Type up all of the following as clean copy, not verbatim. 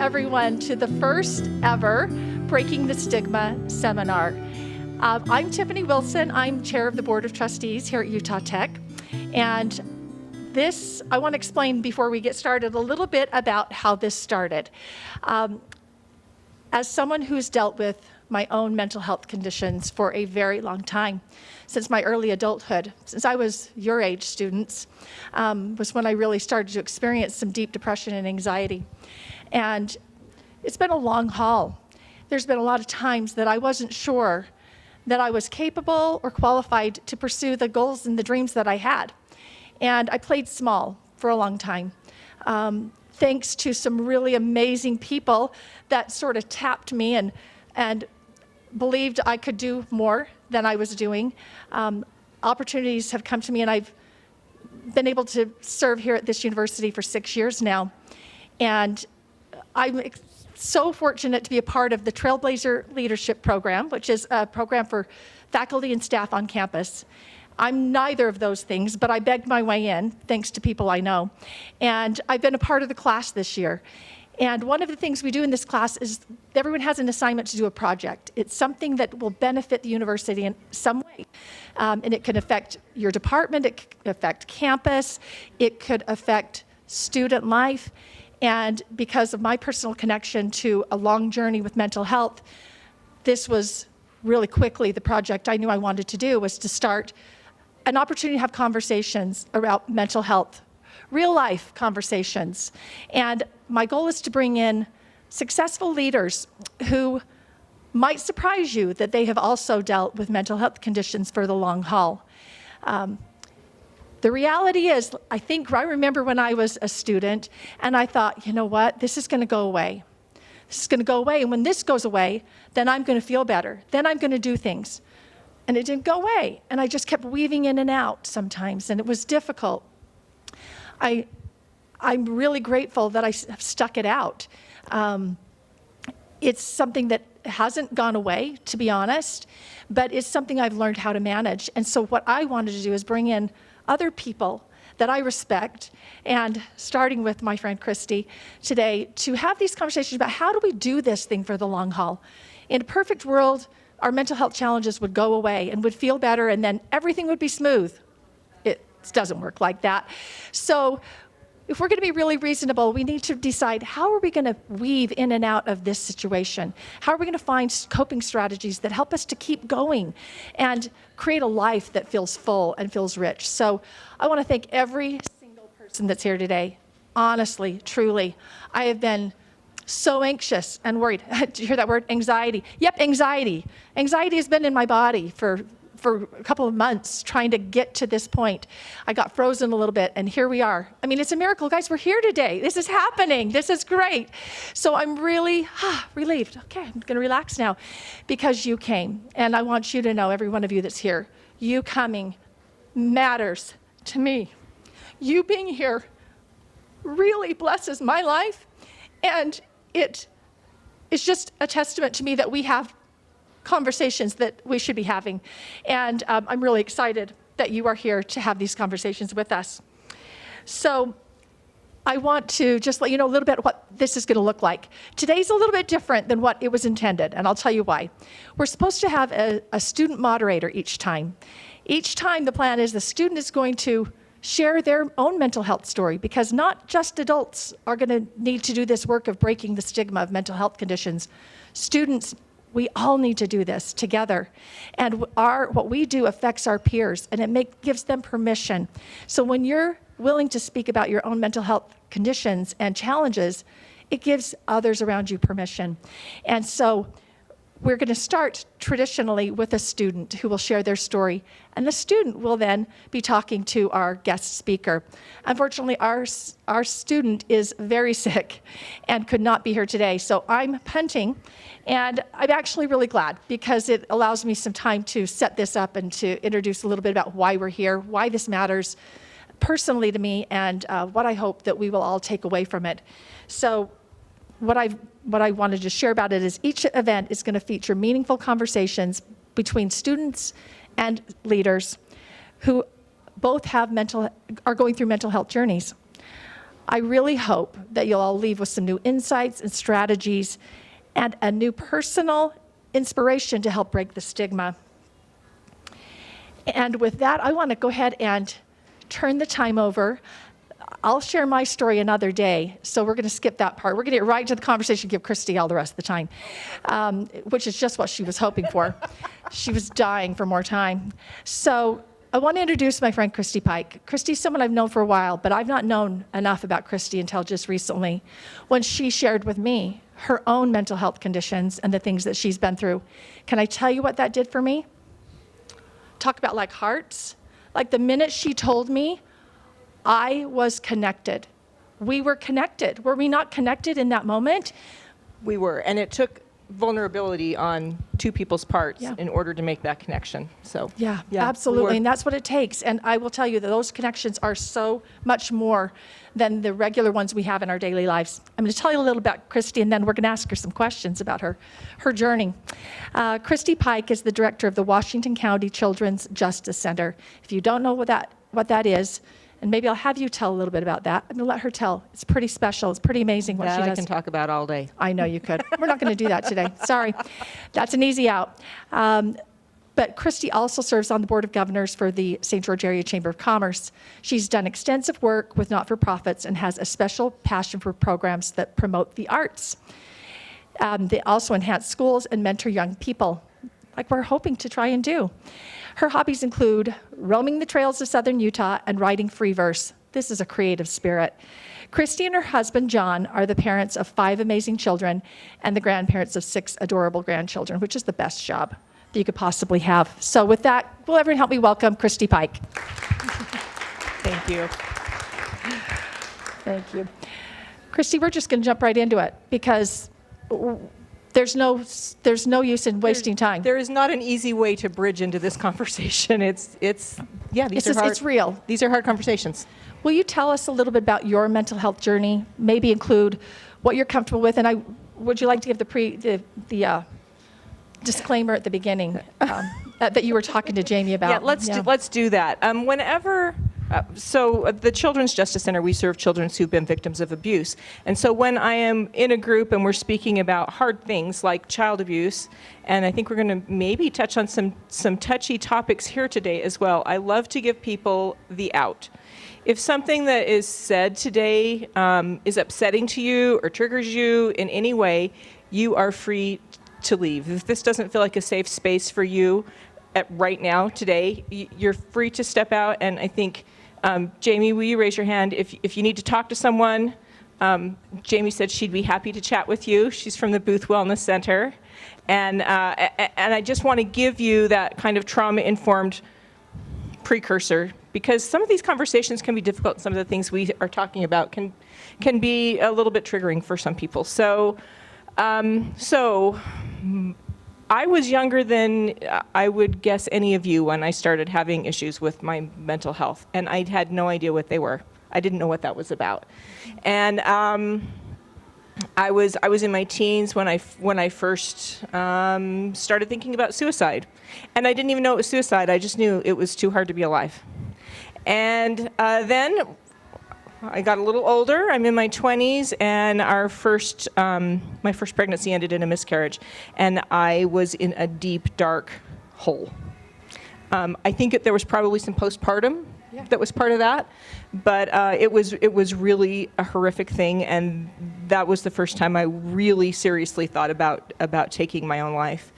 everyone to the first ever Breaking the Stigma seminar. I'm Tiffany Wilson. I'm chair of the Board of Trustees here at Utah Tech. And I want to explain before we get started a little bit about how this started. As someone who's dealt with my own mental health conditions for a very long time, since my early adulthood, since I was your age, students, was when I really started to experience some deep depression and anxiety. And it's been a long haul. There's been a lot of times that I wasn't sure that I was capable or qualified to pursue the goals and the dreams that I had. And I played small for a long time. Thanks to some really amazing people that sort of tapped me and believed I could do more than I was doing. Opportunities have come to me, and I've been able to serve here at this university for 6 years now. And I'm so fortunate to be a part of the Trailblazer Leadership Program, which is a program for faculty and staff on campus. I'm neither of those things, but I begged my way in, thanks to people I know. And I've been a part of the class this year. And one of the things we do in this class is everyone has an assignment to do a project. It's something that will benefit the university in some way. And it can affect your department, it could affect campus, it could affect student life. And because of my personal connection to a long journey with mental health, this was really quickly the project I knew I wanted to do, was to start an opportunity to have conversations about mental health, real life conversations. And my goal is to bring in successful leaders who might surprise you that they have also dealt with mental health conditions for the long haul. The reality is, I remember when I was a student and I thought, you know what, this is going to go away. This is going to go away, and when this goes away, then I'm going to feel better. Then I'm going to do things. And it didn't go away, and I just kept weaving in and out sometimes, and it was difficult. I'm really grateful that I have stuck it out. It's something that hasn't gone away, to be honest, but it's something I've learned how to manage. And so what I wanted to do is bring in other people that I respect, and starting with my friend Kristy today, to have these conversations about how do we do this thing for the long haul. In a perfect world, our mental health challenges would go away and would feel better, and then everything would be smooth. It doesn't work like that. So if we're going to be really reasonable, we need to decide, how are we going to weave in and out of this situation? How are we going to find coping strategies that help us to keep going and create a life that feels full and feels rich? So I want to thank every single person that's here today. Honestly, truly, I have been so anxious and worried. Did you hear that word? Anxiety. Yep, anxiety. Anxiety has been in my body for a couple of months trying to get to this point. I got frozen a little bit, and here we are. I mean, it's a miracle. Guys, we're here today. This is happening. This is great. So I'm really relieved. Okay, I'm going to relax now because you came. And I want you to know, every one of you that's here, you coming matters to me. You being here really blesses my life, and it is just a testament to me that we have conversations that we should be having. And I'm really excited that you are here to have these conversations with us. So I want to just let you know a little bit what this is going to look like. Today's a little bit different than what it was intended, and I'll tell you why. We're supposed to have a student moderator each time. Each time the plan is the student is going to share their own mental health story, because not just adults are going to need to do this work of breaking the stigma of mental health conditions. Students, we all need to do this together. And what we do affects our peers, and it gives them permission. So when you're willing to speak about your own mental health conditions and challenges, it gives others around you permission. And so we're going to start traditionally with a student who will share their story, and the student will then be talking to our guest speaker. Unfortunately, our student is very sick and could not be here today, so I'm punting, and I'm actually really glad, because it allows me some time to set this up and to introduce a little bit about why we're here, why this matters personally to me, and what I hope that we will all take away from it. So what I wanted to share about it is each event is going to feature meaningful conversations between students and leaders who both are going through mental health journeys. I really hope that you'll all leave with some new insights and strategies and a new personal inspiration to help break the stigma. And with that, I want to go ahead and turn the time over. I'll share my story another day, so we're going to skip that part. We're going to get right to the conversation, give Kristy all the rest of the time, which is just what she was hoping for. She was dying for more time. So I want to introduce my friend Kristy Pike. Kristy's someone I've known for a while, but I've not known enough about Kristy until just recently, when she shared with me her own mental health conditions and the things that she's been through. Can I tell you what that did for me? Talk about like hearts. Like the minute she told me, I was connected. We were connected. Were we not connected in that moment? We were, and it took vulnerability on two people's parts in order to make that connection. So yeah, absolutely, and that's what it takes. And I will tell you that those connections are so much more than the regular ones we have in our daily lives. I'm going to tell you a little about Kristy, and then we're going to ask her some questions about her journey. Kristy Pike is the director of the Washington County Children's Justice Center. If you don't know what that is, and maybe I'll have you tell a little bit about that. I'm going to let her tell. It's pretty special. It's pretty amazing what she does. I can talk about all day. I know you could. We're not going to do that today. Sorry. That's an easy out. But Kristy also serves on the Board of Governors for the St. George Area Chamber of Commerce. She's done extensive work with not-for-profits and has a special passion for programs that promote the arts. They also enhance schools and mentor young people, like we're hoping to try and do. Her hobbies include roaming the trails of southern Utah and writing free verse. This is a creative spirit. Kristy and her husband, John, are the parents of 5 amazing children and the grandparents of 6 adorable grandchildren, which is the best job that you could possibly have. So with that, will everyone help me welcome Kristy Pike? Thank you. Thank you. Kristy, we're just going to jump right into it because there's no use in wasting time. There is not an easy way to bridge into this conversation. It's real. These are hard conversations. Will you tell us a little bit about your mental health journey? Maybe include what you're comfortable with, and would you like to give the disclaimer at the beginning that you were talking to Jamie about? Yeah, let's do that. So the Children's Justice Center, we serve children who've been victims of abuse. And so when I am in a group and we're speaking about hard things like child abuse, and I think we're going to maybe touch on some touchy topics here today as well, I love to give people the out. If something that is said today is upsetting to you or triggers you in any way, you are free to leave. If this doesn't feel like a safe space for you right now, today, you're free to step out. And I think, Jamie, will you raise your hand if you need to talk to someone? Jamie said she'd be happy to chat with you. She's from the Booth Wellness Center. And I just want to give you that kind of trauma-informed precursor, because some of these conversations can be difficult. Some of the things we are talking about can be a little bit triggering for some people. So I was younger than I would guess any of you when I started having issues with my mental health, and I had no idea what they were. I didn't know what that was about. And I was in my teens when I first started thinking about suicide, and I didn't even know it was suicide. I just knew it was too hard to be alive. And then I got a little older. I'm in my 20s, and my first pregnancy ended in a miscarriage, and I was in a deep, dark hole. I think there was probably some postpartum that was part of that, but it was really a horrific thing, and that was the first time I really seriously thought about taking my own life.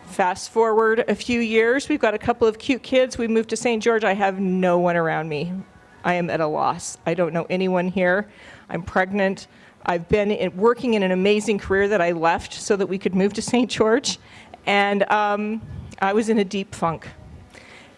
Fast forward a few years, we've got a couple of cute kids. We moved to St. George. I have no one around me. I am at a loss. I don't know anyone here. I'm pregnant. I've been working in an amazing career that I left so that we could move to St. George. And I was in a deep funk.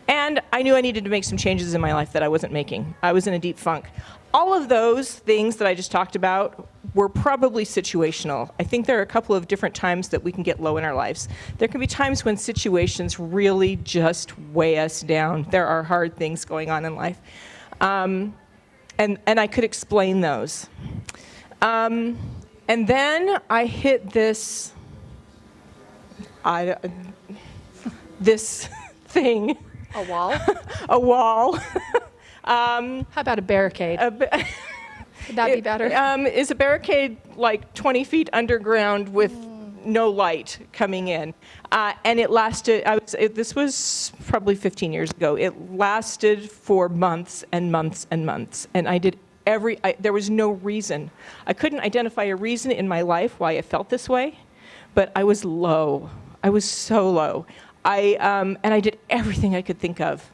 And I knew I needed to make some changes in my life that I wasn't making. I was in a deep funk. All of those things that I just talked about were probably situational. I think there are a couple of different times that we can get low in our lives. There can be times when situations really just weigh us down. There are hard things going on in life. And I could explain those. And then I hit this thing. A wall? A wall. How about a barricade? Would that be better? Is a barricade like 20 feet underground with no light coming in? And it lasted, this was probably 15 years ago. It lasted for months and months and months. And I did there was no reason. I couldn't identify a reason in my life why I felt this way, but I was low. I was so low. And I did everything I could think of.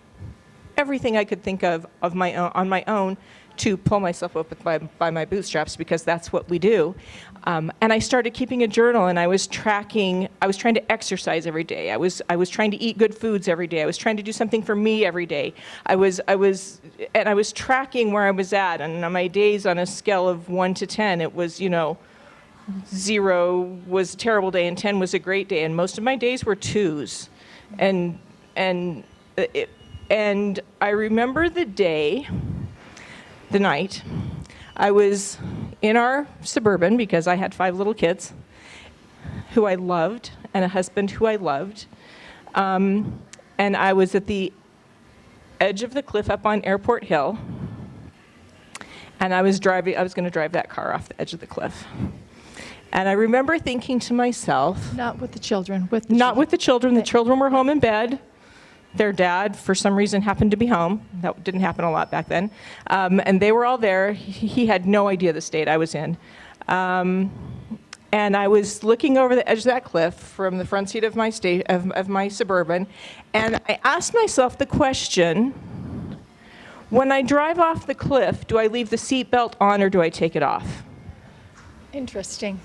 Everything I could think of my own, on my own, to pull myself up by my bootstraps, because that's what we do. And I started keeping a journal, and I was trying to exercise every day. I was trying to eat good foods every day. I was trying to do something for me every day. I was tracking where I was at, and on my days on a scale of 1 to 10, it was, 0 was a terrible day and 10 was a great day, and most of my days were 2s. And I remember the night, I was in our Suburban, because I had 5 little kids who I loved and a husband who I loved. And I was at the edge of the cliff up on Airport Hill. And I was going to drive that car off the edge of the cliff. And I remember thinking to myself, Not with the children. not with the children. The children were home in bed. Their dad, for some reason, happened to be home. That didn't happen a lot back then. And they were all there. He had no idea the state I was in. And I was looking over the edge of that cliff from the front seat of my Suburban, and I asked myself the question, when I drive off the cliff, do I leave the seatbelt on or do I take it off? Interesting.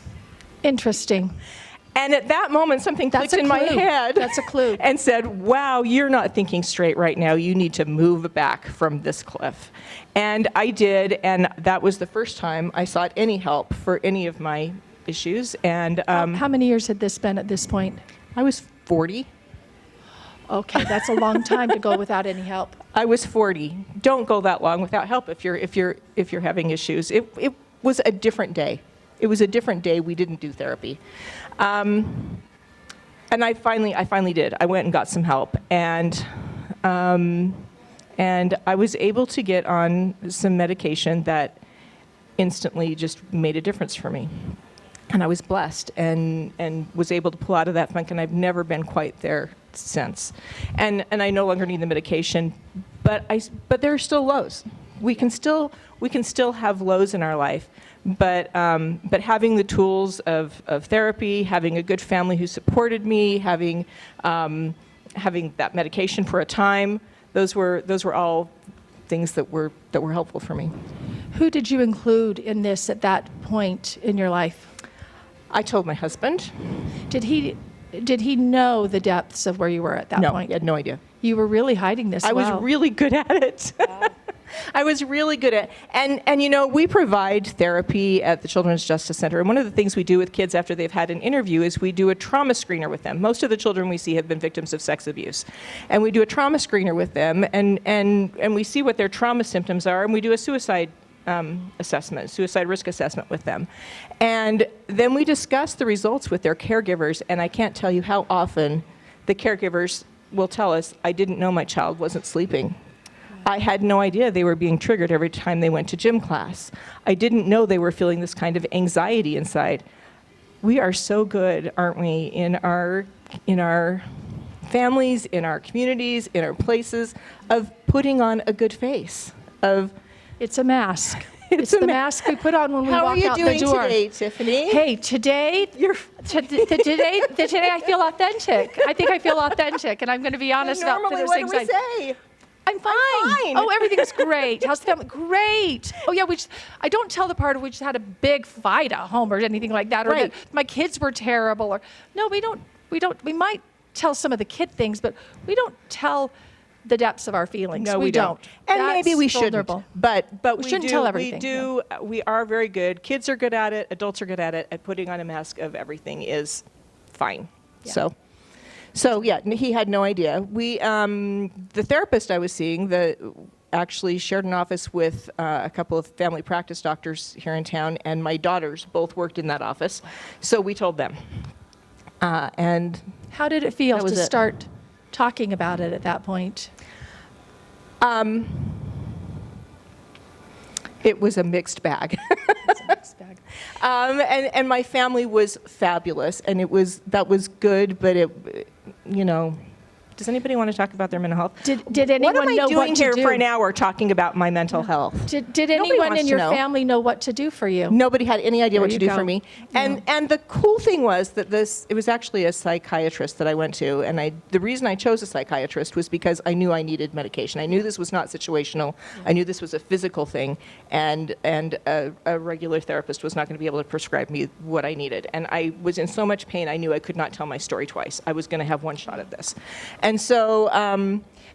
And at that moment, something clicked in my head. That's a clue. And said, wow, you're not thinking straight right now. You need to move back from this cliff. And I did, and that was the first time I sought any help for any of my issues. And How many years had this been at this point? I was 40. Okay, that's a long time to go without any help. I was 40. Don't go that long without help if you're having issues. It was a different day. It was a different day. We didn't do therapy. And I finally did. I went and got some help, and I was able to get on some medication that instantly just made a difference for me. And I was blessed and was able to pull out of that funk, and I've never been quite there since. And I no longer need the medication, but there are still lows. We can still have lows in our life. But having the tools of therapy, having a good family who supported me, having that medication for a time, those were all things that were helpful for me. Who did you include in this at that point in your life? I told my husband. Did he know the depths of where you were at that point? No, he had no idea. You were really hiding this I well. was really good at it. Yeah. I was really good at it. And we provide therapy at the Children's Justice Center. And one of the things we do with kids after they've had an interview is we do a trauma screener with them. Most of the children we see have been victims of sex abuse. And we do a trauma screener with them, and we see what their trauma symptoms are, and we do a suicide risk assessment with them. And then we discuss the results with their caregivers, and I can't tell you how often the caregivers will tell us, I didn't know my child wasn't sleeping. I had no idea they were being triggered every time they went to gym class. I didn't know they were feeling this kind of anxiety inside. We are so good, aren't we, in our families, in our communities, in our places, of putting on a good face. It's a mask. It's the mask we put on when we walk out the door. How are you doing today, Tiffany? Hey, today I feel authentic. I think I feel authentic, and I'm going to be honest about normally, those what things. do we say? I'm fine. fine. Oh, everything's great. How's the family? Great. Oh, yeah, I don't tell the part of which had a big fight at home or anything like that, or Right. that my kids were terrible, or no, we don't. We might tell some of the kid things, but we don't tell the depths of our feelings. No, we don't. And That's maybe we vulnerable. shouldn't. But We shouldn't tell everything, We are very good. Kids are good at it. Adults are good at it. And putting on a mask of everything is fine. Yeah. So yeah, he had no idea. The therapist I was seeing, actually shared an office with a couple of family practice doctors here in town, and my daughters both worked in that office. So we told them. And How did it feel That to was it. start talking about it at that point? It was a mixed bag. It's a mixed bag. And my family was fabulous, and that was good, but does anybody want to talk about their mental health? Did anyone what am I know doing what to here do? for an hour talking about my mental health? Did Nobody anyone wants in to your know. family know what to do for you? Nobody had any idea There what to you do go. for me. And the cool thing was that it was actually a psychiatrist that I went to, and the reason I chose a psychiatrist was because I knew I needed medication. I knew this was not situational. I knew this was a physical thing, and a regular therapist was not going to be able to prescribe me what I needed. And I was in so much pain, I knew I could not tell my story twice. I was going to have one shot at this. And so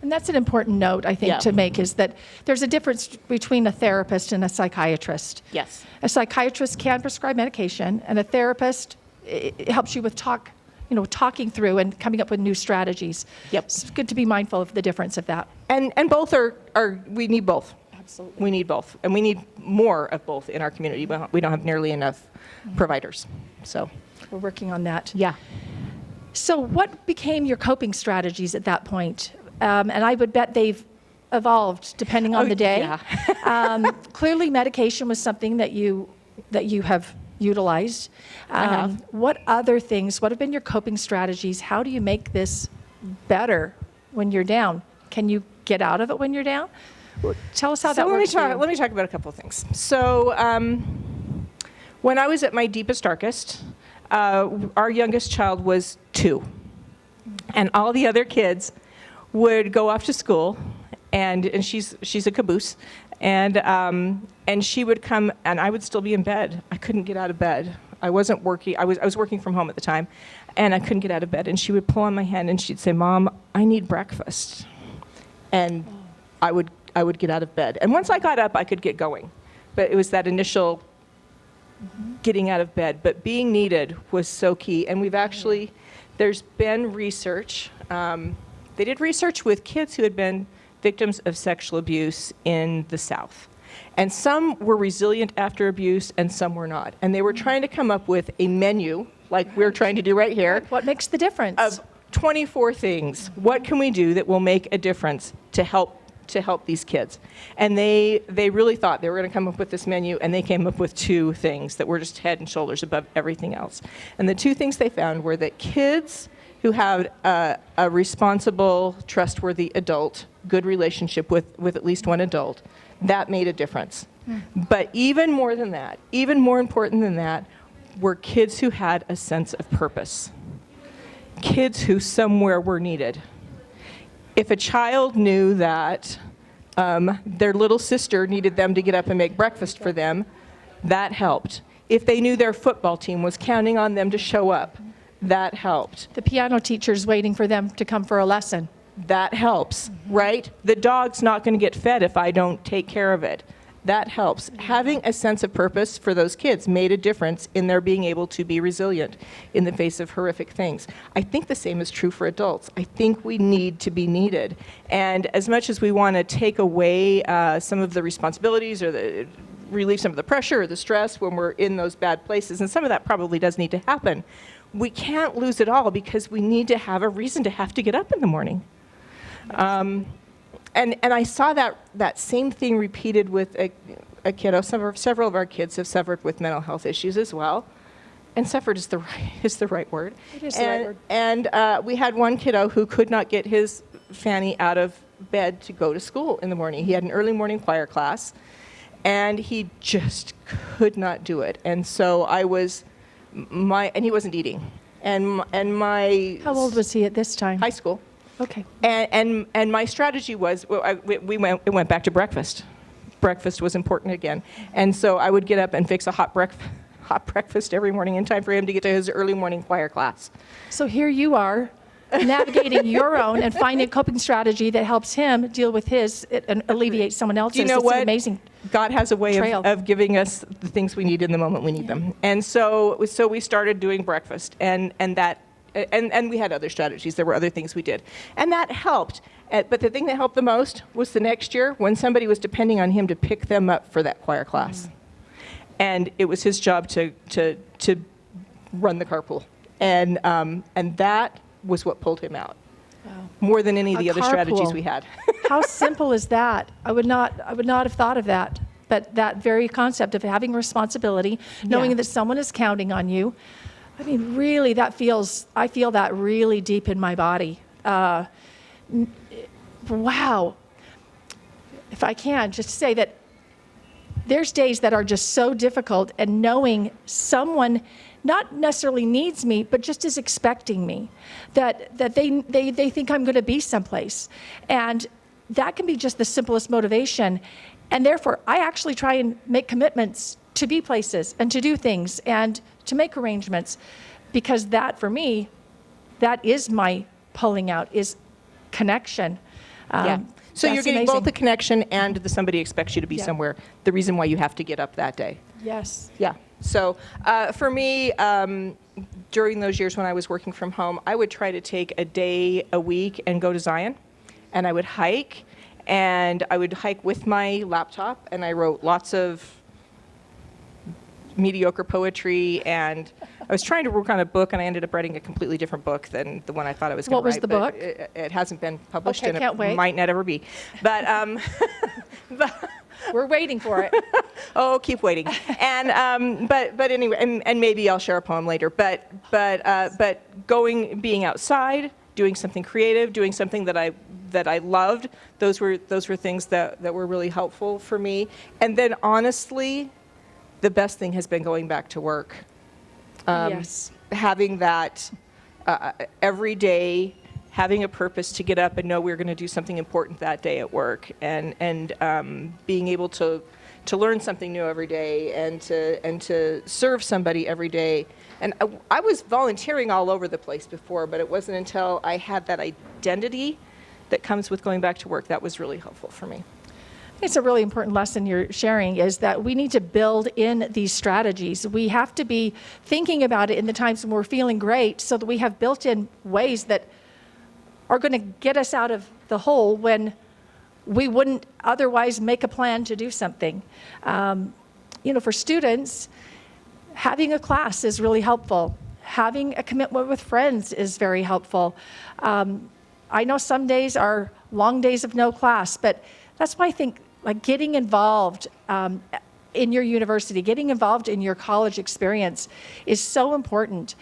And that's an important note, I think, Yeah. to make, is that there's a difference between a therapist and a psychiatrist. yes. A psychiatrist can prescribe medication, and a therapist it helps you with talking through and coming up with new strategies. Yep. It's good to be mindful of the difference of that. And both are we need both. Absolutely. We need both. And we need more of both in our community. We don't have nearly enough providers. So, We're working on that. yeah. So what became your coping strategies at that point? And I would bet they've evolved depending on the day. Yeah. Clearly, medication was something that you have utilized. I have. What other things? What have been your coping strategies? How do you make this better when you're down? Can you get out of it when you're down? Tell us how that works. Let me talk about a couple of things. So, when I was at my deepest, darkest, our youngest child was 2, and all the other kids would go off to school, and she's a caboose, and she would come, and I would still be in bed. I couldn't get out of bed. I wasn't working. I was working from home at the time, and I couldn't get out of bed. And she would pull on my hand, and she'd say, "Mom, I need breakfast," and I would get out of bed. And once I got up, I could get going, but it was that initial getting out of bed. But being needed was so key. And there's been research. They did research with kids who had been victims of sexual abuse in the South. And some were resilient after abuse and some were not. And they were trying to come up with a menu, like we're trying to do right here, What makes the difference? of 24 things. What can we do that will make a difference to help these kids? And they really thought they were going to come up with this menu, and they came up with 2 things that were just head and shoulders above everything else. And the 2 things they found were that kids who had a responsible, trustworthy adult, good relationship with at least one adult, that made a difference. But even more than that, even more important than that, were kids who had a sense of purpose. Kids who somewhere were needed. If a child knew that their little sister needed them to get up and make breakfast for them, that helped. If they knew their football team was counting on them to show up, that helped. the piano teacher's waiting for them to come for a lesson. That helps, right? The dog's not going to get fed if I don't take care of it. That helps. Having a sense of purpose for those kids made a difference in their being able to be resilient in the face of horrific things. I think the same is true for adults. I think we need to be needed. And as much as we want to take away some of the responsibilities or relieve some of the pressure or the stress when we're in those bad places, and some of that probably does need to happen, we can't lose it all because we need to have a reason to have to get up in the morning. And I saw that same thing repeated with a kiddo. Several of our kids have suffered with mental health issues as well. And suffered is the right word. It is the right word. And we had one kiddo who could not get his Fanny out of bed to go to school in the morning. He had an early morning choir class, and he just could not do it. And so and he wasn't eating. And my How old was he at this time? high school. Okay. And my strategy was, it went back to breakfast. Breakfast was important again. And so I would get up and fix a hot breakfast every morning in time for him to get to his early morning choir class. So here you are, navigating your own and finding a coping strategy that helps him deal with his and alleviate someone else's. Do you know It's what? an amazing. God has a way trail. of giving us the things we need in the moment we need them. And so we started doing breakfast, and we had other strategies. There were other things we did. And that helped. But the thing that helped the most was the next year when somebody was depending on him to pick them up for that choir class. And it was his job to run the carpool. And that was what pulled him out. Wow. More than any of A the other strategies carpool. we had. How simple is that? I would not have thought of that. but that very concept of having responsibility, knowing that someone is counting on you, I mean, really, I feel that really deep in my body. Wow. If I can, just say that there's days that are just so difficult, and knowing someone not necessarily needs me, but just is expecting me, that they think I'm going to be someplace. And that can be just the simplest motivation. And therefore, I actually try and make commitments to be places and to do things and to make arrangements, because that, for me, that is my pulling out, is connection. So you're getting amazing. both the connection and the somebody expects you to be somewhere, the reason why you have to get up that day. Yes. Yeah. So for me, during those years when I was working from home, I would try to take a day a week and go to Zion, and I would hike, and I would hike with my laptop, and I wrote lots of mediocre poetry, and I was trying to work on a book, and I ended up writing a completely different book than the one I thought I was going to write. What was the book? It hasn't been published, Okay, and can't it wait. might not ever be. But We're waiting for it. oh, keep waiting. And but anyway, and maybe I'll share a poem later. But being outside, doing something creative, doing something that I loved, those were things that were really helpful for me. And then honestly, the best thing has been going back to work. Yes. Having that every day, having a purpose to get up and know we're going to do something important that day at work, and being able to learn something new every day, and to serve somebody every day. And I was volunteering all over the place before, but it wasn't until I had that identity that comes with going back to work that was really helpful for me. It's a really important lesson you're sharing, is that we need to build in these strategies. We have to be thinking about it in the times when we're feeling great, so that we have built-in ways that are going to get us out of the hole when we wouldn't otherwise make a plan to do something. For students, having a class is really helpful. Having a commitment with friends is very helpful. I know some days are long days of no class, but that's why I think getting involved in your university, getting involved in your college experience is so important.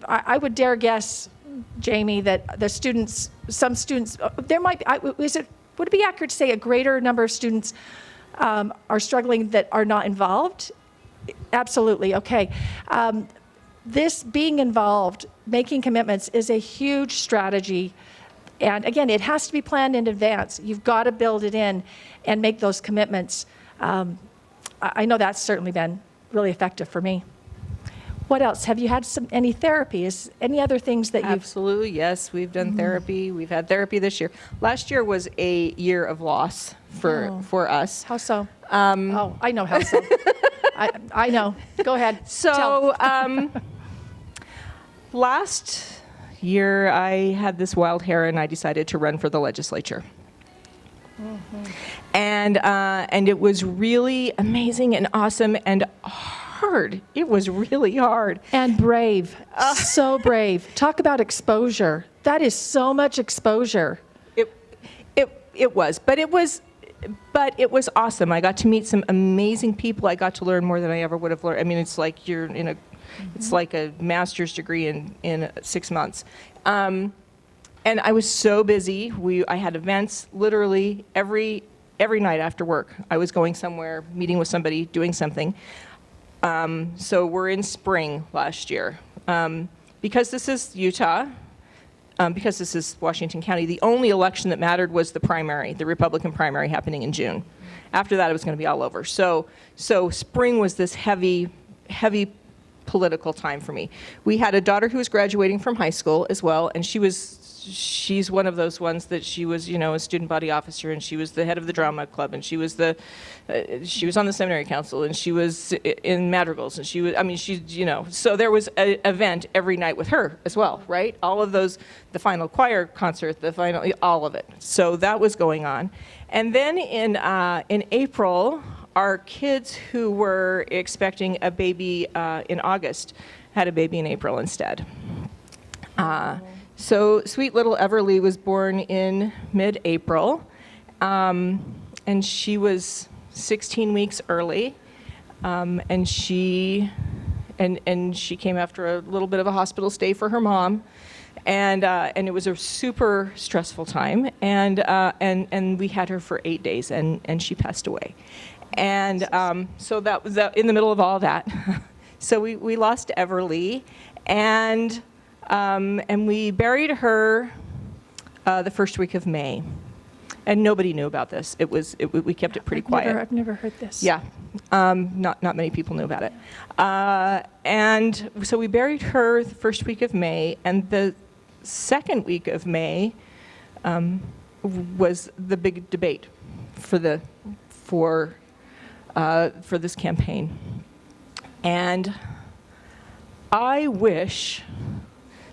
I would dare guess, Jamie, that some students, there might be, would it be accurate to say a greater number of students are struggling that are not involved? Absolutely, okay. This being involved, making commitments, is a huge strategy. And again, it has to be planned in advance. You've got to build it in and make those commitments. I know that's certainly been really effective for me. What else? Have you had any therapy? Any other things that you've... Absolutely, yes. We've done therapy. We've had therapy this year. Last year was a year of loss for us. How so? I know how so. I know. Go ahead. So last year I had this wild hair, and I decided to run for the legislature. Mm-hmm. And it was really amazing and awesome and hard. It was really hard. And brave. So brave. Talk about exposure. That is so much exposure. It was, but it was awesome. I got to meet some amazing people. I got to learn more than I ever would have learned. I mean, it's like it's like a master's degree in 6 months. And I was so busy. I had events literally every night after work. I was going somewhere, meeting with somebody, doing something. So we're in spring last year. Because this is Utah, because this is Washington County, the only election that mattered was the primary, the Republican primary happening in June. After that, it was going to be all over. So spring was this heavy political time for me. We had a daughter who was graduating from high school as well, and she's one of those ones that she was, a student body officer, and she was the head of the drama club, and she was on the seminary council, and she was in madrigals, and so there was an event every night with her as well, right? All of those, the final choir concert, all of it. So that was going on. And then in April, our kids who were expecting a baby in August had a baby in April instead. So sweet little Everly was born in mid-April, and she was 16 weeks early, and she came after a little bit of a hospital stay for her mom, and it was a super stressful time, and we had her for 8 days, and she passed away, and so that was in the middle of all that. So we lost Everly, and we buried her the first week of May. And nobody knew about this. We kept it pretty quiet. I've never heard this. Yeah, not many people knew about it. And so we buried her the first week of May, and the second week of May was the big debate for this campaign. And I wish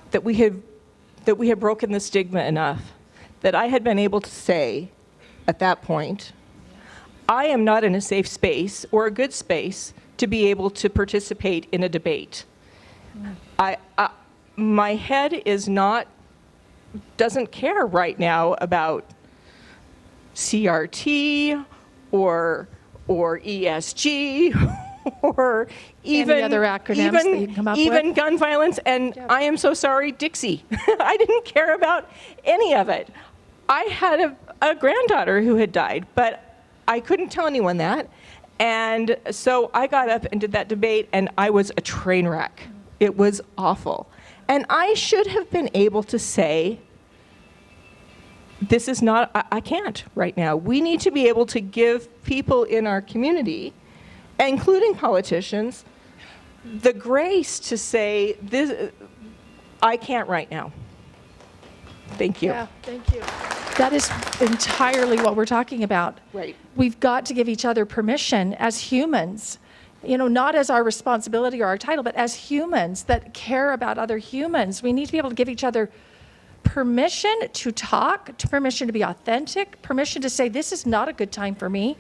that we had broken the stigma enough that I had been able to say at that point, I am not in a safe space or a good space to be able to participate in a debate. My head doesn't care right now about CRT or ESG or even any other acronyms that you can come up with. Gun violence, and I am so sorry, Dixie. I didn't care about any of it. I had a granddaughter who had died, but I couldn't tell anyone that. And so I got up and did that debate, and I was a train wreck. It was awful. And I should have been able to say, this is not, I can't right now. We need to be able to give people in our community, including politicians, the grace to say, this, I can't right now. Thank you. Yeah, thank you. That is entirely what we're talking about. Right. We've got to give each other permission as humans, not as our responsibility or our title, but as humans that care about other humans. We need to be able to give each other permission to talk, permission to be authentic, permission to say, this is not a good time for me.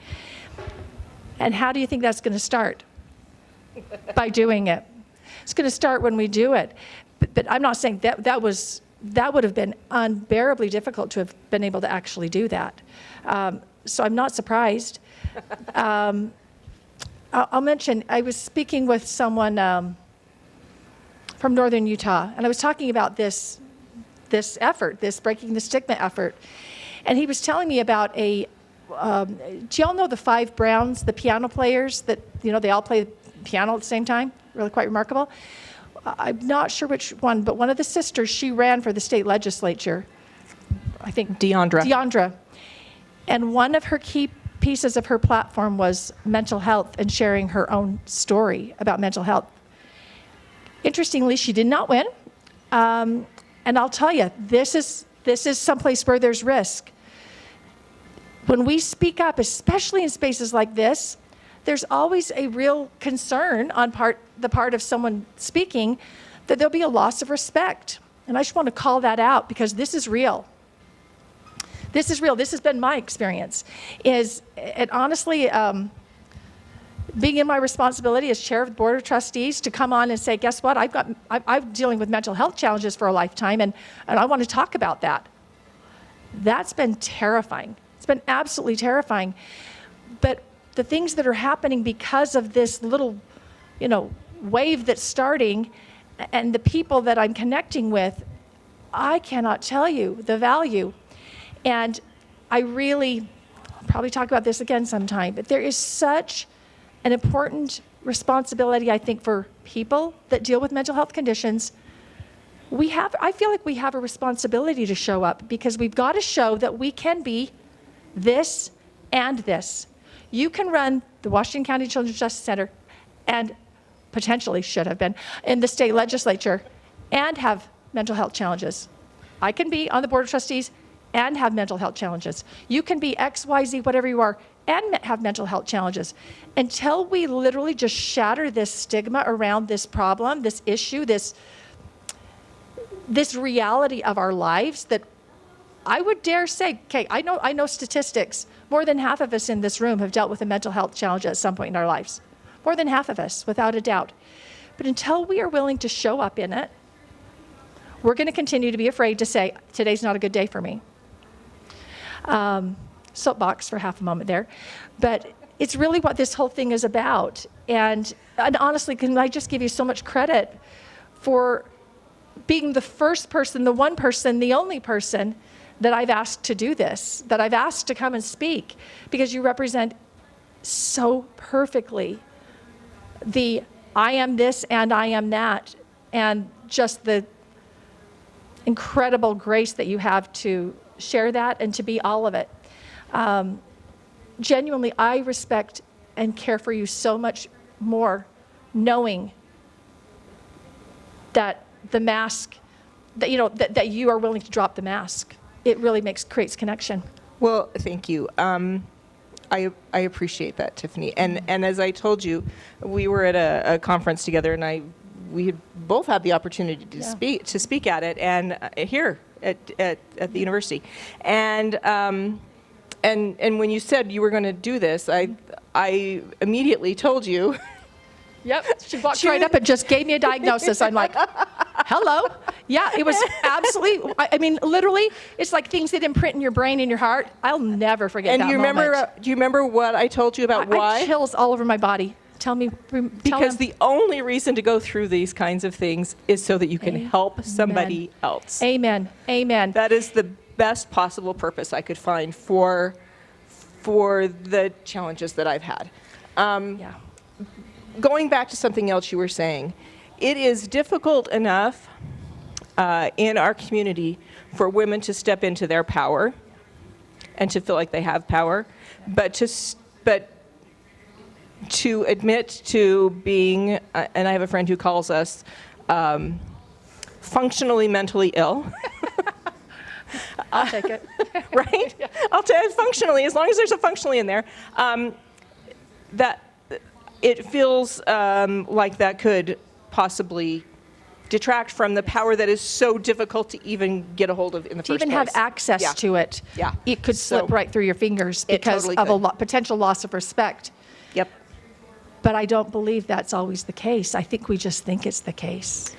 And how do you think that's going to start? By doing it. It's going to start when we do it. But I'm not saying that would have been unbearably difficult to have been able to actually do that. So I'm not surprised. I'll mention, I was speaking with someone from northern Utah, and I was talking about this effort, this Breaking the Stigma effort. And he was telling me about do y'all know the Five Browns, the piano players that, they all play piano at the same time? Really quite remarkable. I'm not sure which one, but one of the sisters, she ran for the state legislature. I think Deandra. And one of her key pieces of her platform was mental health and sharing her own story about mental health. Interestingly, she did not win. And I'll tell you, this is someplace where there's risk. When we speak up, especially in spaces like this, there's always a real concern on the part of someone speaking that there'll be a loss of respect. And I just want to call that out because this is real. This is real. This has been my experience. And honestly, being in my responsibility as chair of the board of trustees to come on and say, guess what? I'm dealing with mental health challenges for a lifetime, and I want to talk about that. That's been terrifying. It's been absolutely terrifying. But the things that are happening because of this little, wave that's starting and the people that I'm connecting with, I cannot tell you the value. And I really, I'll probably talk about this again sometime, but there is such an important responsibility, I think, for people that deal with mental health conditions. I feel like we have a responsibility to show up because we've got to show that we can be this and this. You can run the Washington County Children's Justice Center and potentially should have been in the state legislature and have mental health challenges. I can be on the board of trustees and have mental health challenges. You can be X, Y, Z, whatever you are, and have mental health challenges. Until we literally just shatter this stigma around this problem, this issue, this reality of our lives that I would dare say, okay, I know statistics. More than half of us in this room have dealt with a mental health challenge at some point in our lives. More than half of us, without a doubt. But until we are willing to show up in it, we're going to continue to be afraid to say, today's not a good day for me. Soapbox for half a moment there. But it's really what this whole thing is about. And honestly, can I just give you so much credit for being the first person, the one person, the only person that I've asked to do this, that I've asked to come and speak, because you represent so perfectly the I am this and I am that, and just the incredible grace that you have to share that and to be all of it. Genuinely, I respect and care for you so much more knowing that the mask, that, you know, that you are willing to drop the mask. It really creates connection. Well, thank you. I appreciate that, Tiffany. And as I told you, we were at a conference together, and we had both had the opportunity to speak at it, and here at the university. And when you said you were going to do this, I immediately told you. Yep, she walked right up and just gave me a diagnosis. I'm like, hello. Yeah, it was absolutely, I mean, literally, it's like things that imprint in your brain and your heart. I'll never forget that moment. Do you remember what I told you about why? I have chills all over my body. Tell me. Because the only reason to go through these kinds of things is so that you can help somebody else. Amen. Amen. That is the best possible purpose I could find for the challenges that I've had. Yeah. Going back to something else you were saying, it is difficult enough in our community for women to step into their power and to feel like they have power, but to admit to being, and I have a friend who calls us functionally mentally ill. I'll take it. Right? Yeah. I'll take it functionally, as long as there's a functionally in there. That it feels like that could possibly detract from the power that is so difficult to even get a hold of in the first place. To even have access to it, it could slip right through your fingers because of a potential loss of respect. Yep. But I don't believe that's always the case. I think we just think it's the case.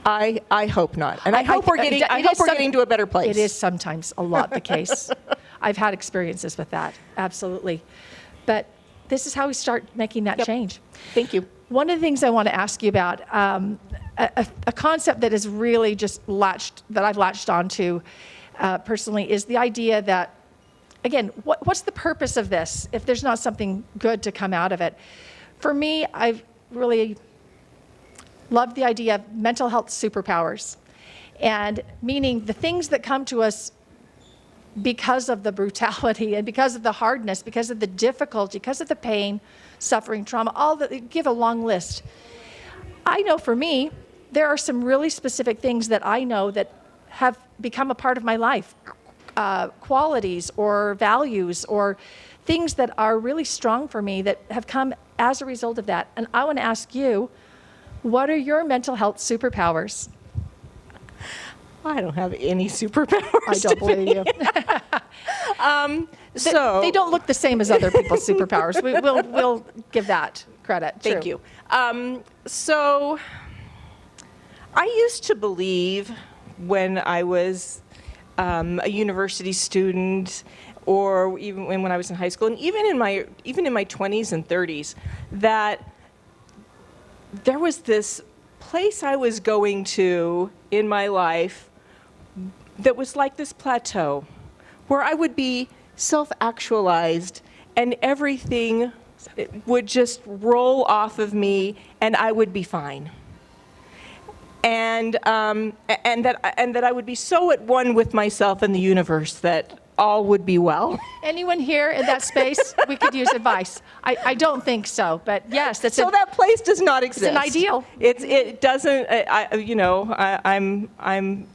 I hope not, and I hope we're getting to a better place. It is sometimes a lot the case. I've had experiences with that, absolutely. But this is how we start making that change. Thank you. One of the things I want to ask you about, a concept that is really just I've latched onto personally, is the idea that, again, what's the purpose of this if there's not something good to come out of it? For me, I've really loved the idea of mental health superpowers, and meaning the things that come to us because of the brutality and because of the hardness, because of the difficulty, because of the pain, suffering, trauma, give a long list. I know for me, there are some really specific things that I know that have become a part of my life, qualities or values or things that are really strong for me that have come as a result of that. And I want to ask you, what are your mental health superpowers? I don't have any superpowers. I don't believe you. They don't look the same as other people's superpowers. We'll give that credit. Thank you. So I used to believe when I was a university student, or even when I was in high school, and even in my 20s and 30s, that there was this place I was going to in my life that was like this plateau where I would be self-actualized and everything would just roll off of me and I would be fine. And that I would be so at one with myself and the universe that all would be well. Anyone here in that space, we could use advice. I don't think so, but yes, that's so that place does not exist. It's an ideal. It doesn't. I'm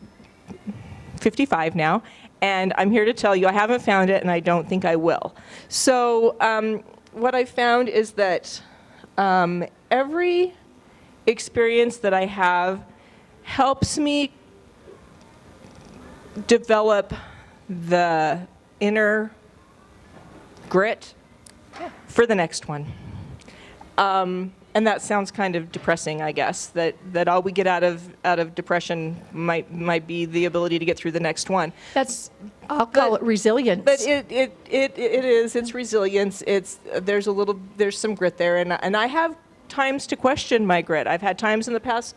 55 now, and I'm here to tell you I haven't found it, and I don't think I will. So what I found is that every experience that I have helps me develop the inner grit for the next one. And that sounds kind of depressing, I guess, that all we get out of depression might be the ability to get through the next one. I'll call it resilience. But it is, it's resilience. There's some grit there, and I have times to question my grit. I've had times in the past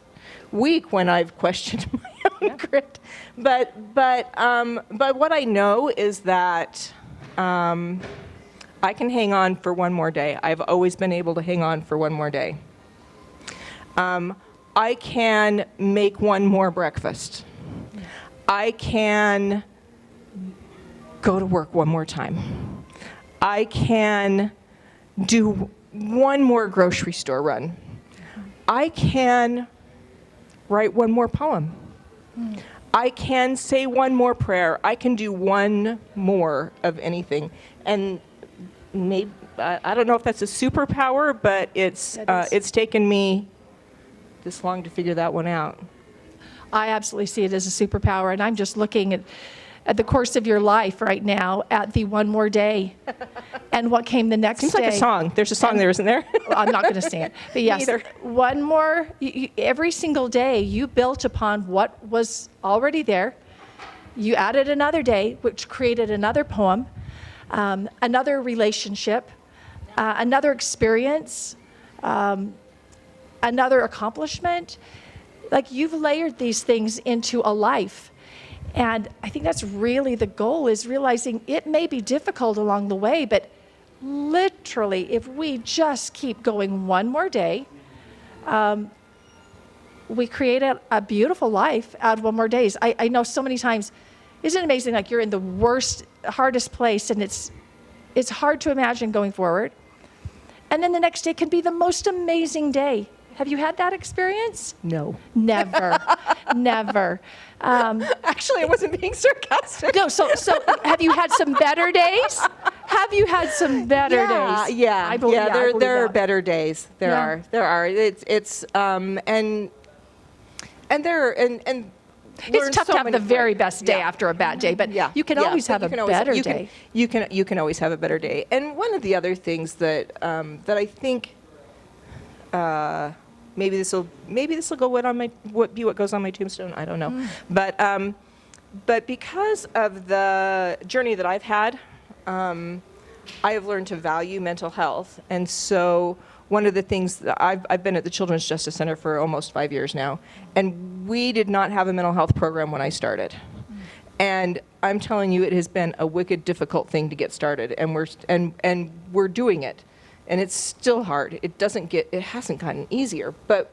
week when I've questioned my own grit. But what I know is that I can hang on for one more day. I've always been able to hang on for one more day. I can make one more breakfast. I can go to work one more time. I can do one more grocery store run. I can write one more poem. I can say one more prayer. I can do one more of anything. And maybe, I don't know if that's a superpower, but it's taken me this long to figure that one out. I absolutely see it as a superpower, and I'm just looking at the course of your life right now at the one more day and what came the next Seems day. like a song. There's a song there, isn't there? Well, I'm not going to sing it. But yes, Neither. one more, every single day you built upon what was already there. You added another day, which created another poem, another relationship, another experience, another accomplishment. Like, you've layered these things into a life. And I think that's really the goal, is realizing it may be difficult along the way, but literally, if we just keep going one more day, we create a beautiful life out of one more days. I know so many times, isn't it amazing, like, you're in the worst, hardest place, and it's hard to imagine going forward. And then the next day can be the most amazing day. Have you had that experience? No. Never, never. Actually, I wasn't being sarcastic. No, so have you had some better days? Have you had some better days? Yeah, I believe, yeah. There are that. better days. There are. It's It's tough to have the very best day after a bad day, but you can always have a better day. You can always have a better day. And one of the other things that I think maybe this will go be what goes on my tombstone. I don't know, but because of the journey that I've had, I have learned to value mental health, and so one of the things that I've been at the Children's Justice Center for almost 5 years now, and we did not have a mental health program when I started. And I'm telling you, it has been a wicked difficult thing to get started, and we're doing it. And it's still hard. It hasn't gotten easier. But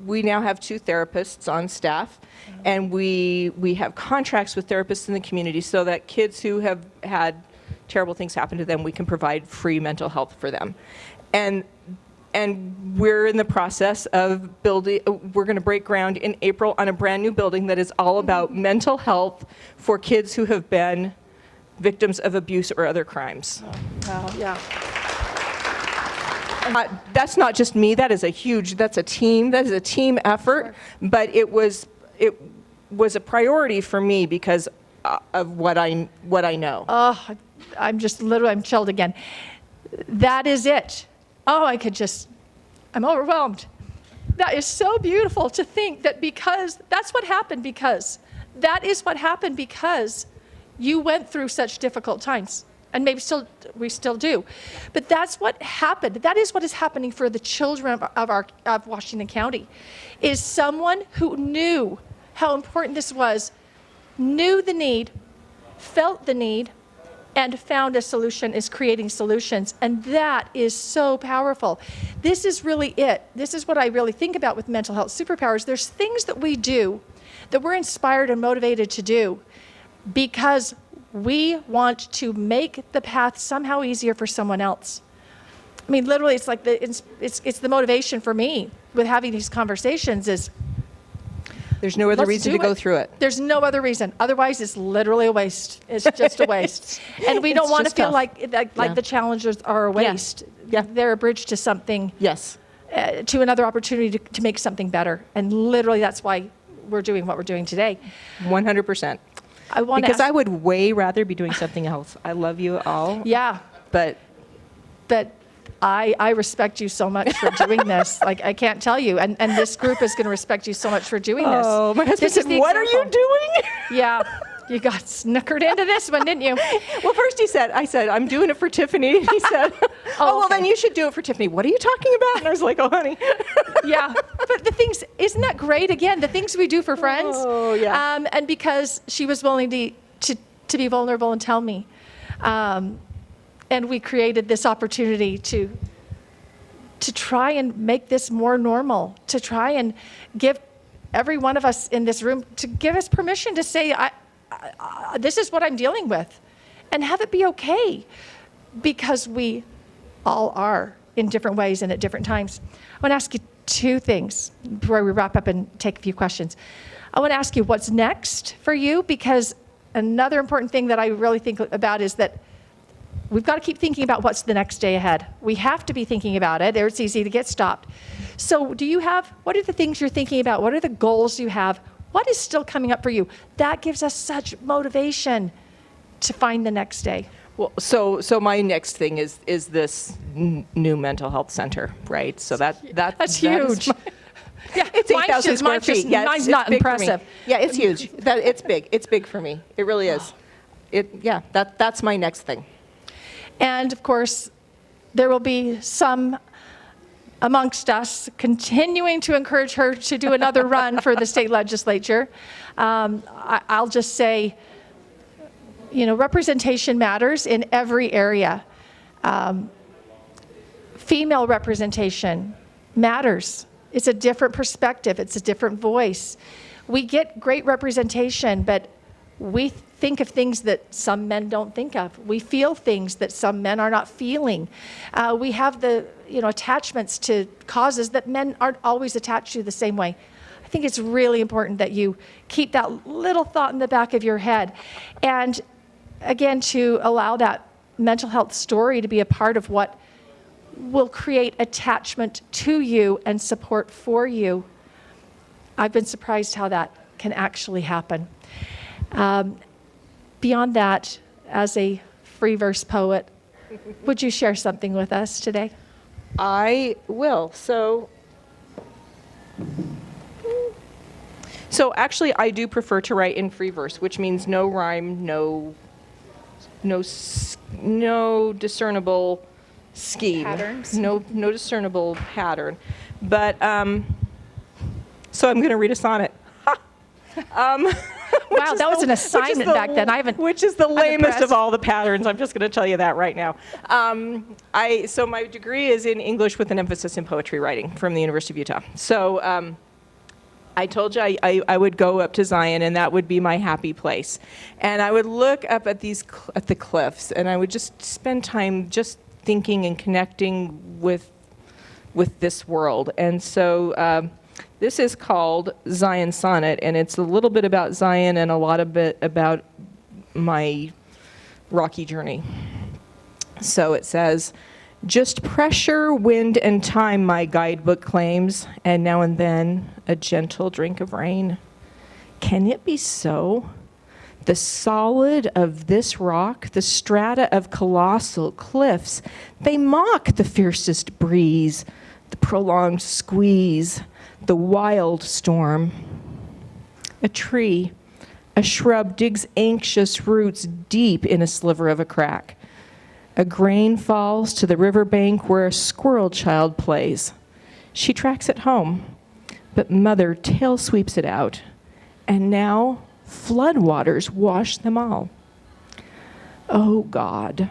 we now have 2 therapists on staff, and we have contracts with therapists in the community so that kids who have had terrible things happen to them, we can provide free mental health for them. And we're in the process of building, we're going to break ground in April on a brand new building that is all about mental health for kids who have been victims of abuse or other crimes. Wow, yeah. That's not just me. That's a team. That is a team effort. Sure. But it was a priority for me because of what I know. Oh, I'm chilled again. That is it. Oh, I'm overwhelmed. That is so beautiful to think that that is what happened because you went through such difficult times. And maybe we still do. But that's what happened. That is what is happening for the children of Washington County, is someone who knew how important this was, knew the need, felt the need, and found a solution, is creating solutions. And that is so powerful. This is really it. This is what I really think about with mental health superpowers. There's things that we do that we're inspired and motivated to do because we want to make the path somehow easier for someone else. I mean, literally, it's like it's the motivation for me with having these conversations is, there's no other reason to go through it. There's no other reason. Otherwise, it's literally a waste. It's just a waste. And we don't want to feel like the challenges are a waste. Yeah. They're a bridge to something. Yes. To another opportunity to make something better. And literally, that's why we're doing what we're doing today. 100%. Because I would way rather be doing something else. I love you all. Yeah. But I respect you so much for doing this. Like, I can't tell you. And this group is going to respect you so much for doing this. Oh, my husband This is said, the what are you example. doing? Yeah, you got snookered into this one, didn't you? Well, first I said, I'm doing it for Tiffany. He said, oh, well, okay. then you should do it for Tiffany. What are you talking about? And I was like, oh, honey. Yeah, but the things, isn't that great? Again, the things we do for friends. Oh, yeah. And because she was willing to be vulnerable and tell me. And we created this opportunity to try and make this more normal, to try and give every one of us in this room, to give us permission to say, this is what I'm dealing with, and have it be okay, because we all are in different ways and at different times. I want to ask you two things before we wrap up and take a few questions. I want to ask you what's next for you, because another important thing that I really think about is that we've got to keep thinking about what's the next day ahead. We have to be thinking about it, or it's easy to get stopped. So what are the things you're thinking about? What are the goals you have? What is still coming up for you? That gives us such motivation to find the next day. Well, so my next thing is this new mental health center, right? So that's huge. Yeah, it's 8,000 square feet. Yeah, mine's it's not big for me. impressive. Yeah, it's huge. It's big. It's big for me. It really is. That's my next thing. And of course, there will be some amongst us continuing to encourage her to do another run for the state legislature. I'll just say, representation matters in every area. Female representation matters. It's a different perspective. It's a different voice. We get great representation, but we think of things that some men don't think of. We feel things that some men are not feeling. We have the attachments to causes that men aren't always attached to the same way. I think it's really important that you keep that little thought in the back of your head. And again, to allow that mental health story to be a part of what will create attachment to you and support for you. I've been surprised how that can actually happen. Beyond that, as a free verse poet, would you share something with us today? I will. So actually, I do prefer to write in free verse, which means no rhyme, no discernible scheme, Patterns. no discernible pattern. But so I'm going to read a sonnet. Wow, that was an assignment back then. Which is the lamest impressed. of all the patterns. I'm just going to tell you that right now. So my degree is in English with an emphasis in poetry writing from the University of Utah. So I told you I would go up to Zion, and that would be my happy place. And I would look up at at the cliffs, and I would just spend time just thinking and connecting with this world. And so this is called Zion Sonnet, and it's a little bit about Zion and a lot of bit about my rocky journey. So it says, just pressure, wind, and time my guidebook claims, and now and then a gentle drink of rain. Can it be so? The solid of this rock, the strata of colossal cliffs, they mock the fiercest breeze, the prolonged squeeze, the wild storm. A tree, a shrub digs anxious roots deep in a sliver of a crack. A grain falls to the riverbank where a squirrel child plays. She tracks it home, but mother tail sweeps it out, and now floodwaters wash them all. Oh God,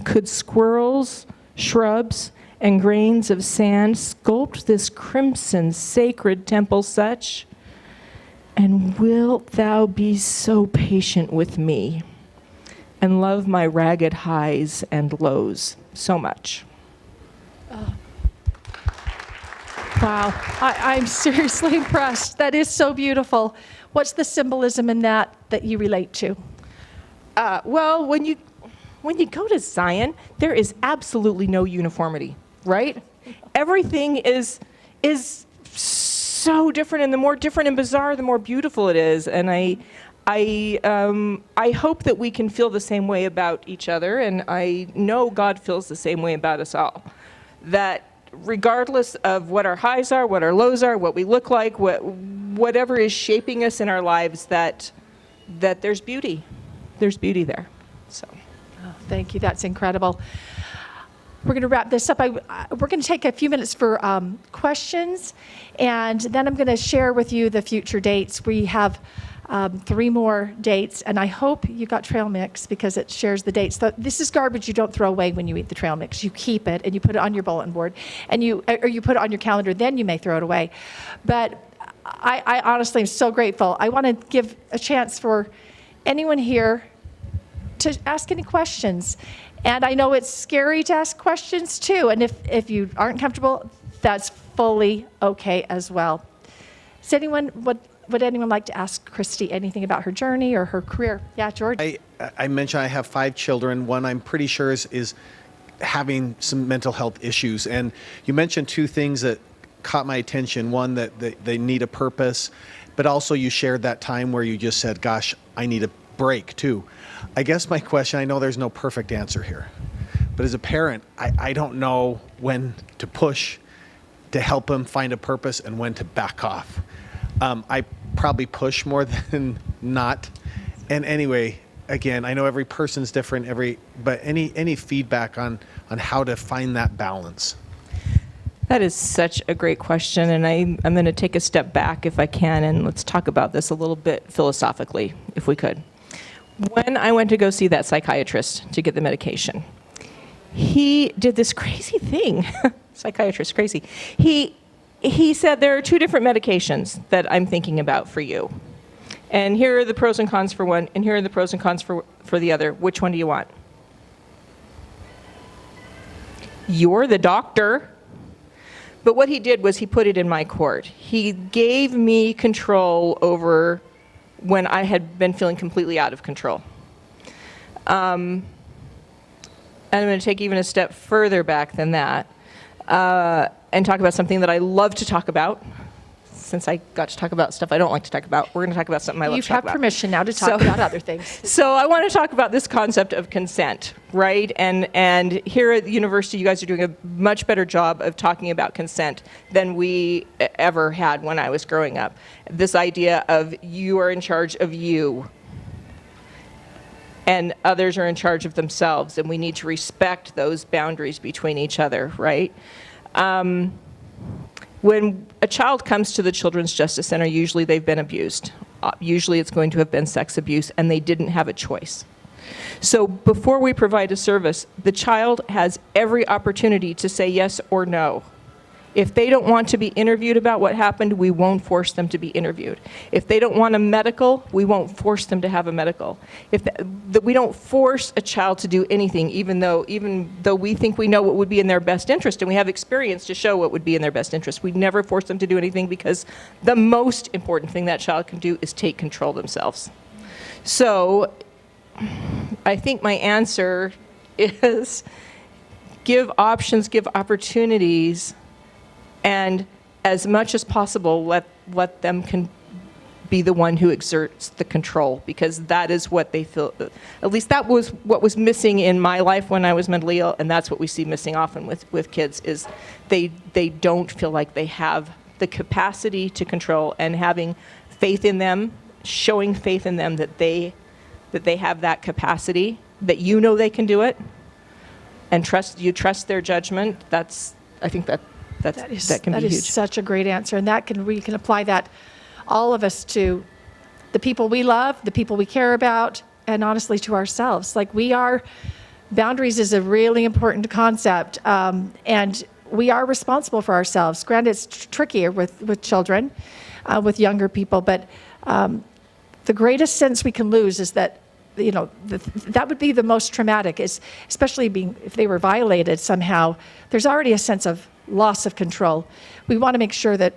could squirrels, shrubs, and grains of sand sculpt this crimson sacred temple such? And wilt thou be so patient with me and love my ragged highs and lows so much? Wow, I'm seriously impressed. That is so beautiful. What's the symbolism in that you relate to? Well, when you go to Zion, there is absolutely no uniformity, right? Everything is so different, and the more different and bizarre, the more beautiful it is. And I hope that we can feel the same way about each other, and I know God feels the same way about us all. that regardless of what our highs are, what our lows are, what we look like, whatever is shaping us in our lives, that there's beauty. There's beauty there. So. Oh, thank you. That's incredible. We're going to wrap this up. We're going to take a few minutes for questions, and then I'm going to share with you the future dates. We have 3 more dates, and I hope you got trail mix because it shares the dates. This is garbage you don't throw away when you eat the trail mix. You keep it and you put it on your bulletin board, or you put it on your calendar. Then you may throw it away. But I honestly am so grateful. I want to give a chance for anyone here to ask any questions. And I know it's scary to ask questions too. And if you aren't comfortable, that's fully okay as well. Would anyone like to ask Kristy anything about her journey or her career? Yeah, George. I mentioned I have 5 children. One I'm pretty sure is having some mental health issues. And you mentioned 2 things that caught my attention. One, that they need a purpose, but also you shared that time where you just said, gosh, I need a break too. I guess my question, I know there's no perfect answer here, but as a parent, I don't know when to push to help them find a purpose and when to back off. I probably push more than not. And anyway, again, I know every person's different, but any feedback on how to find that balance? That is such a great question, and I'm going to take a step back if I can, and let's talk about this a little bit philosophically, if we could. When I went to go see that psychiatrist to get the medication, he did this crazy thing. Psychiatrist, crazy. He said, there are 2 different medications that I'm thinking about for you. And here are the pros and cons for one, and here are the pros and cons for the other. Which one do you want? You're the doctor. But what he did was he put it in my court. He gave me control over when I had been feeling completely out of control. And I'm going to take even a step further back than that and talk about something that I love to talk about. Since I got to talk about stuff I don't like to talk about, we're going to talk about something I love to talk about. You have permission now to talk about other things. So I want to talk about this concept of consent, right? And here at the university, you guys are doing a much better job of talking about consent than we ever had when I was growing up. This idea of you are in charge of you, and others are in charge of themselves, and we need to respect those boundaries between each other, right? When a child comes to the Children's Justice Center, usually they've been abused. Usually it's going to have been sex abuse, and they didn't have a choice. So before we provide a service, the child has every opportunity to say yes or no. If they don't want to be interviewed about what happened, we won't force them to be interviewed. If they don't want a medical, we won't force them to have a medical. We don't force a child to do anything, even though we think we know what would be in their best interest, and we have experience to show what would be in their best interest. We never force them to do anything, because the most important thing that child can do is take control themselves. So I think my answer is give options, give opportunities, and as much as possible, let them be the one who exerts the control, because that is what they feel. At least that was what was missing in my life when I was mentally ill, and that's what we see missing often with kids, is they don't feel like they have the capacity to control, and having faith in them, showing faith in them that they have that capacity, that you know they can do it, and trust their judgment. I think that can be huge. That is such a great answer, and we can apply that, all of us, to the people we love, the people we care about, and honestly to ourselves. Boundaries is a really important concept, and we are responsible for ourselves. Granted, it's trickier with children, with younger people, but the greatest sense we can lose is that, that would be the most traumatic, is especially if they were violated somehow. There's already a sense of loss of control. We want to make sure that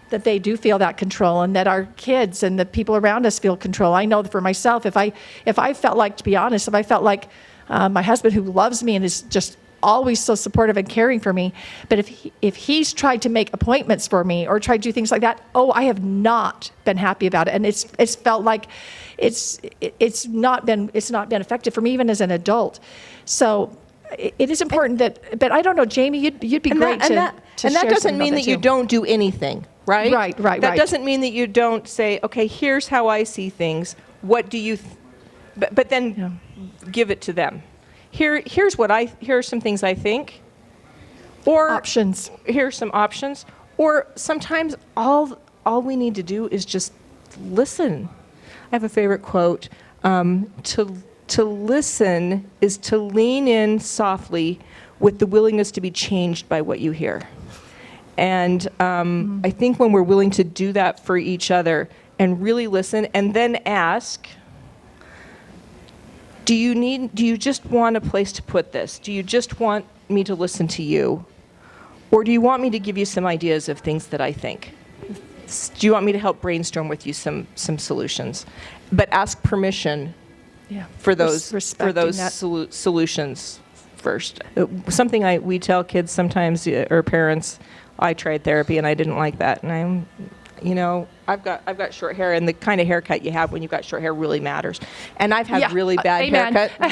they do feel that control, and that our kids and the people around us feel control. I know that for myself, if I felt like, to be honest, if I felt like my husband, who loves me and is just always so supportive and caring for me, but if he's tried to make appointments for me or tried to do things like that, I have not been happy about it, and it's felt like it's not been effective for me, even as an adult. So it is important that, but I don't know, Jamie, you'd be great to that share doesn't something mean about that you too. don't do anything, right? Right. That doesn't mean that you don't say, okay, here's how I see things. What do you, but then give it to them. Here are some things I think. Or Options. Here's some options. Or sometimes all we need to do is just listen. I have a favorite quote. To listen is to lean in softly with the willingness to be changed by what you hear. And I think when we're willing to do that for each other and really listen and then ask, do you just want a place to put this? Do you just want me to listen to you? Or do you want me to give you some ideas of things that I think? Do you want me to help brainstorm with you some solutions? But ask permission for those solutions first. Something we tell kids sometimes, or parents, I tried therapy and I didn't like that, and I've got short hair, and the kind of haircut you have when you've got short hair really matters. And I've had really bad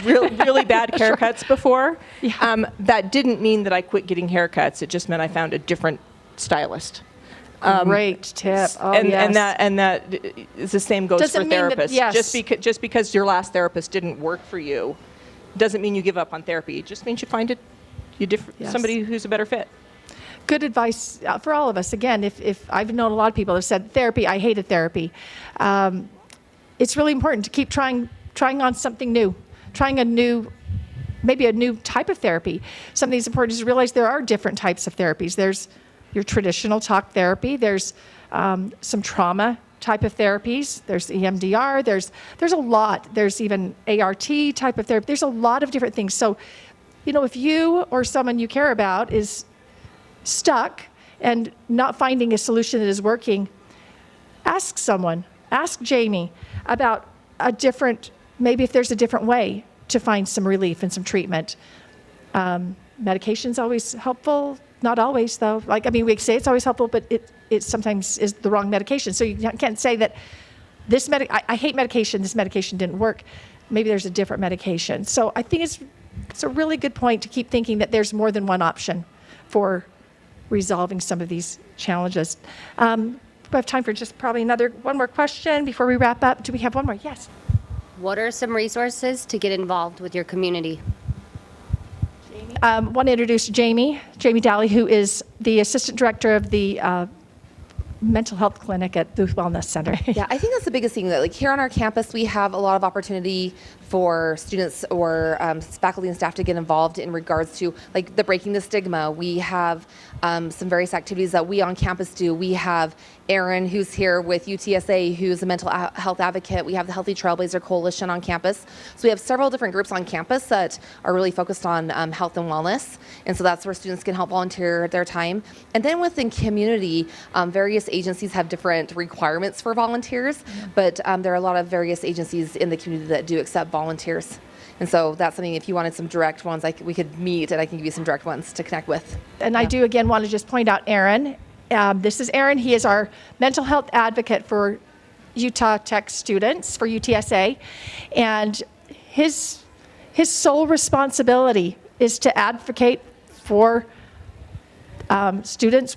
really bad haircuts before. Yeah. That didn't mean that I quit getting haircuts. It just meant I found a different stylist. Great tip. Oh, and yes. that is the same goes Doesn't for mean that- therapists. yes. Just because your last therapist didn't work for you, doesn't mean you give up on therapy. It just means you find somebody who's a better fit. Good advice for all of us. Again, if I've known a lot of people have said therapy, I hated therapy. It's really important to keep trying on something new, maybe a new type of therapy. Something that's important is to realize there are different types of therapies. There's your traditional talk therapy. There's some trauma type of therapies. There's EMDR. There's a lot. There's even ART type of therapy. There's a lot of different things. So, if you or someone you care about is stuck and not finding a solution that is working, ask someone, ask Jamie about maybe if there's a different way to find some relief and some treatment. Medication's always helpful. Not always, though. We say it's always helpful, but it sometimes is the wrong medication. So you can't say that I hate medication, this medication didn't work. Maybe there's a different medication. So I think it's a really good point to keep thinking that there's more than one option for resolving some of these challenges. We have time for just probably one more question before we wrap up. Do we have one more? Yes. What are some resources to get involved with your community? Want to introduce Jamie Daly, who is the assistant director of the mental health clinic at Booth Wellness Center. Yeah, I think that's the biggest thing. That here on our campus, we have a lot of opportunity for students or faculty and staff to get involved in regards to the Breaking the Stigma. We have some various activities that we on campus do. We have Erin, who's here with UTSA, who's a mental health advocate. We have the Healthy Trailblazer Coalition on campus. So we have several different groups on campus that are really focused on health and wellness. And so that's where students can help volunteer their time. And then within community, various agencies have different requirements for volunteers, but there are a lot of various agencies in the community that do accept volunteers. And so that's something, if you wanted some direct ones, we could meet and I can give you some direct ones to connect with. And I do, again, want to just point out Aaron. This is Aaron. He is our mental health advocate for Utah Tech students, for UTSA. And his sole responsibility is to advocate for students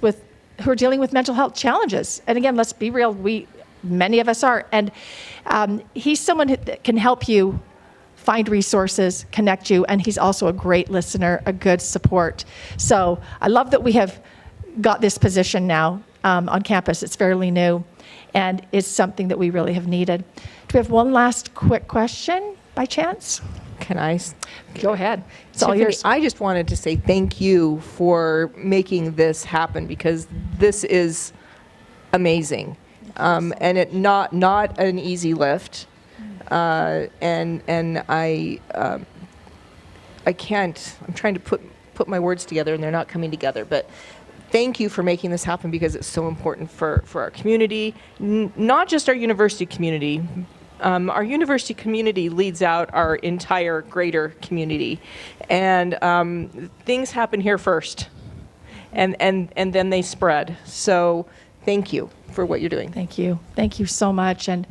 who are dealing with mental health challenges. And again, let's be real, many of us are. And he's someone that can help you find resources, connect you, and he's also a great listener, a good support. So I love that we have got this position now on campus. It's fairly new, and it's something that we really have needed. Do we have one last quick question by chance? Can I? Go ahead. It's Tiffany, all yours. I just wanted to say thank you for making this happen, because this is amazing, and it not an easy lift. And I can't. I'm trying to put my words together, and they're not coming together. But thank you for making this happen, because it's so important for our community, not just our university community. Our university community leads out our entire greater community, and things happen here first, and then they spread. So thank you for what you're doing. Thank you so much. And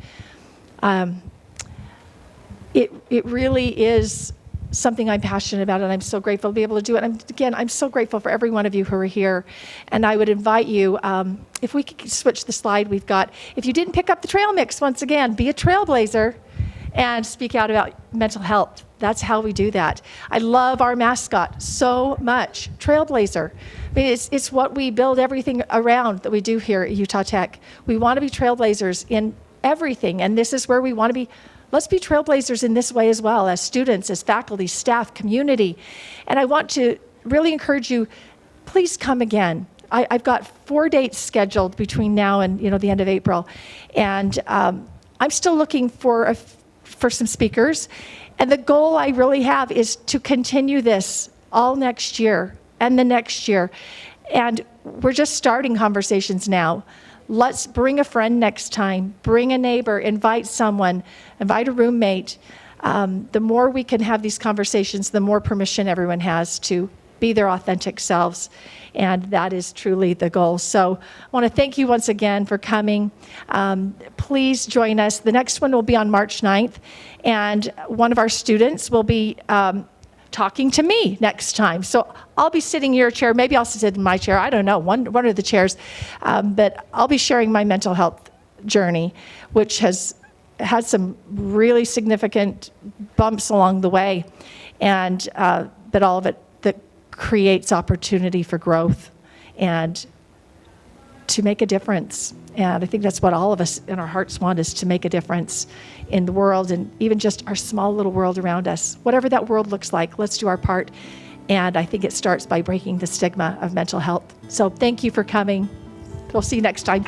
it really is something I'm passionate about, and I'm so grateful to be able to do it. And again, I'm so grateful for every one of you who are here. And I would invite you, if we could switch the slide we've got, if you didn't pick up the trail mix, once again, be a trailblazer and speak out about mental health. That's how we do that. I love our mascot so much, Trailblazer. I mean, it's what we build everything around that we do here at Utah Tech. We want to be trailblazers in everything, and this is where we want to be. Let's be trailblazers in this way as well, as students, as faculty, staff, community. And I want to really encourage you, please come again. I've got 4 dates scheduled between now and the end of April, and I'm still looking for some speakers. And the goal I really have is to continue this all next year and the next year. And we're just starting conversations now. Let's bring a friend next time, bring a neighbor, invite someone, invite a roommate. The more we can have these conversations, the more permission everyone has to be their authentic selves. And that is truly the goal. So I want to thank you once again for coming. Please join us. The next one will be on March 9th. And one of our students will be talking to me next time. So I'll be sitting in your chair. Maybe I'll sit in my chair. I don't know, one of the chairs. But I'll be sharing my mental health journey, which has had some really significant bumps along the way. And but all of it that creates opportunity for growth and to make a difference. And I think that's what all of us in our hearts want, is to make a difference in the world and even just our small little world around us. Whatever that world looks like, let's do our part. And I think it starts by breaking the stigma of mental health. So thank you for coming. We'll see you next time.